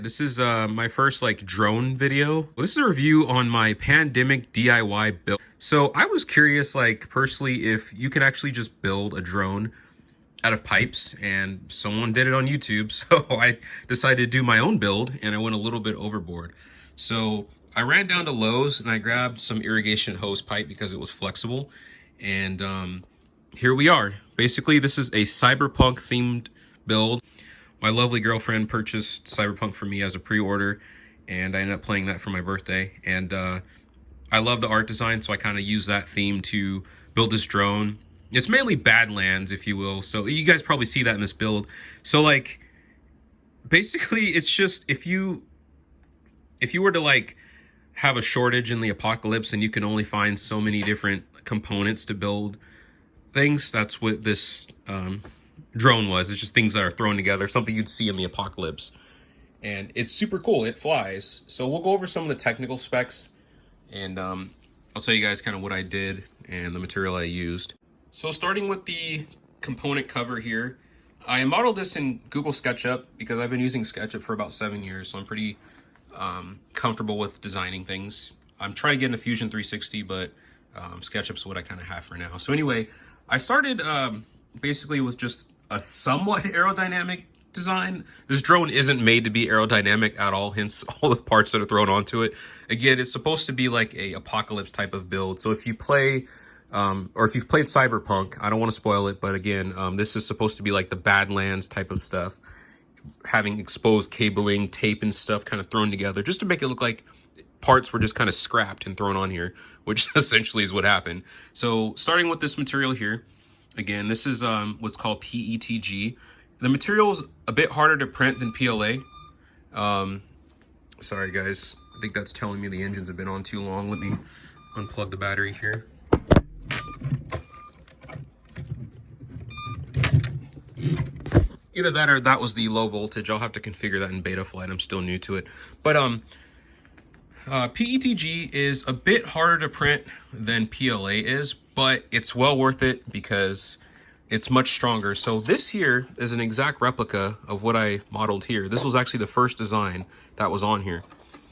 This is my first like drone video. This is a review on my pandemic DIY build. So I was curious, like personally, if you could actually just build a drone out of pipes, and someone did it on YouTube. So I decided to do my own build, and I went a little bit overboard. So I ran down to Lowe's and I grabbed some irrigation hose pipe because it was flexible. And here we are. Basically, this is a Cyberpunk themed build. My lovely girlfriend purchased Cyberpunk for me as a pre-order, and I ended up playing that for my birthday. And I love the art design, so I kind of use that theme to build this drone. It's mainly Badlands, if you will. So you guys probably see that in this build. So like, basically, it's just if you were to like have a shortage in the apocalypse and you can only find so many different components to build things, that's what this drone was. It's just things that are thrown together, something you'd see in the apocalypse. And it's super cool. It flies. So we'll go over some of the technical specs, and I'll tell you guys kind of what I did and the material I used. So starting with the component cover here, I modeled this in Google SketchUp because I've been using SketchUp for about 7 years, so I'm pretty comfortable with designing things. I'm trying to get into Fusion 360, but SketchUp's what I kind of have for now. So anyway, I started basically with just a somewhat aerodynamic design. This drone isn't made to be aerodynamic at all, hence all the parts that are thrown onto it. Again, it's supposed to be like a apocalypse type of build. So if you play, or if you've played Cyberpunk, I don't want to spoil it, but again, this is supposed to be like the Badlands type of stuff, having exposed cabling, tape and stuff kind of thrown together just to make it look like parts were just kind of scrapped and thrown on here, which essentially is what happened. So starting with this material here, again, this is what's called PETG. The material is a bit harder to print than PLA. Sorry guys, I think that's telling me the engines have been on too long. Let me unplug the battery here. Either that or that was the low voltage. I'll have to configure that in Betaflight. I'm still new to it. But PETG is a bit harder to print than PLA is, but it's well worth it because it's much stronger. So this here is an exact replica of what I modeled here. This was actually the first design that was on here.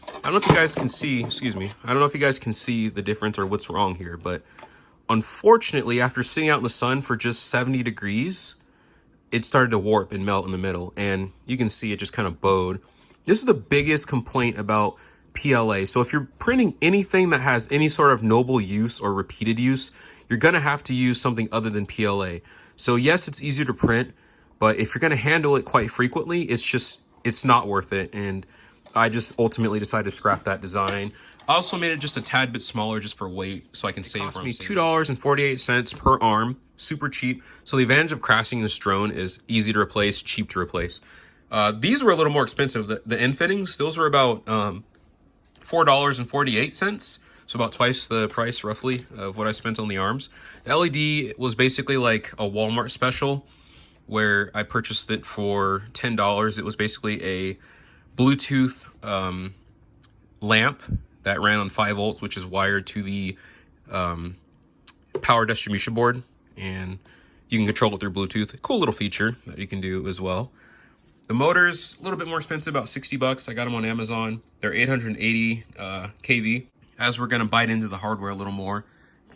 I don't know if you guys can see, excuse me, I don't know if you guys can see the difference or what's wrong here, but unfortunately, after sitting out in the sun for just 70 degrees, it started to warp and melt in the middle, and you can see it just kind of bowed. This is the biggest complaint about PLA. So if you're printing anything that has any sort of noble use or repeated use, you're gonna have to use something other than PLA. So yes, it's easier to print, but if you're gonna handle it quite frequently, it's not worth it. And I just ultimately decided to scrap that design. I also made it just a tad bit smaller just for weight, so I can save. It cost me $2.48 per arm, super cheap. So the advantage of crafting this drone is easy to replace, cheap to replace. These were a little more expensive. The end fittings, those were about $4.48, so about twice the price roughly of what I spent on the arms. The LED was basically like a Walmart special where I purchased it for $10. It was basically a Bluetooth lamp that ran on 5 volts, which is wired to the power distribution board, and you can control it through Bluetooth. Cool little feature that you can do as well. The motor's a little bit more expensive, about 60 bucks. I got them on Amazon. They're 880 kV. As we're gonna bite into the hardware a little more,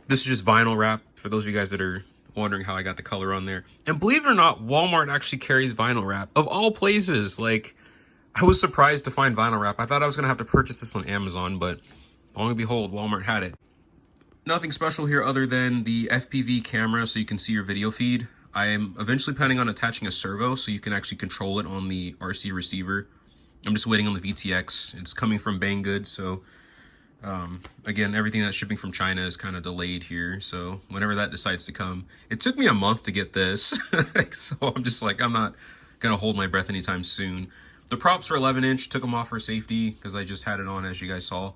this is just vinyl wrap for those of you guys that are wondering how I got the color on there. And believe it or not, Walmart actually carries vinyl wrap, of all places. Like, I was surprised to find vinyl wrap. I thought I was gonna have to purchase this on Amazon, but long and behold, Walmart had it. Nothing special here other than the FPV camera so you can see your video feed. I am eventually planning on attaching a servo so you can actually control it on the RC receiver. I'm just waiting on the VTX. It's coming from Banggood, so again, everything that's shipping from China is kind of delayed here. So whenever that decides to come, it took me a month to get this. So I'm just like, I'm not gonna hold my breath anytime soon. The props are 11 inch, took them off for safety because I just had it on, as you guys saw.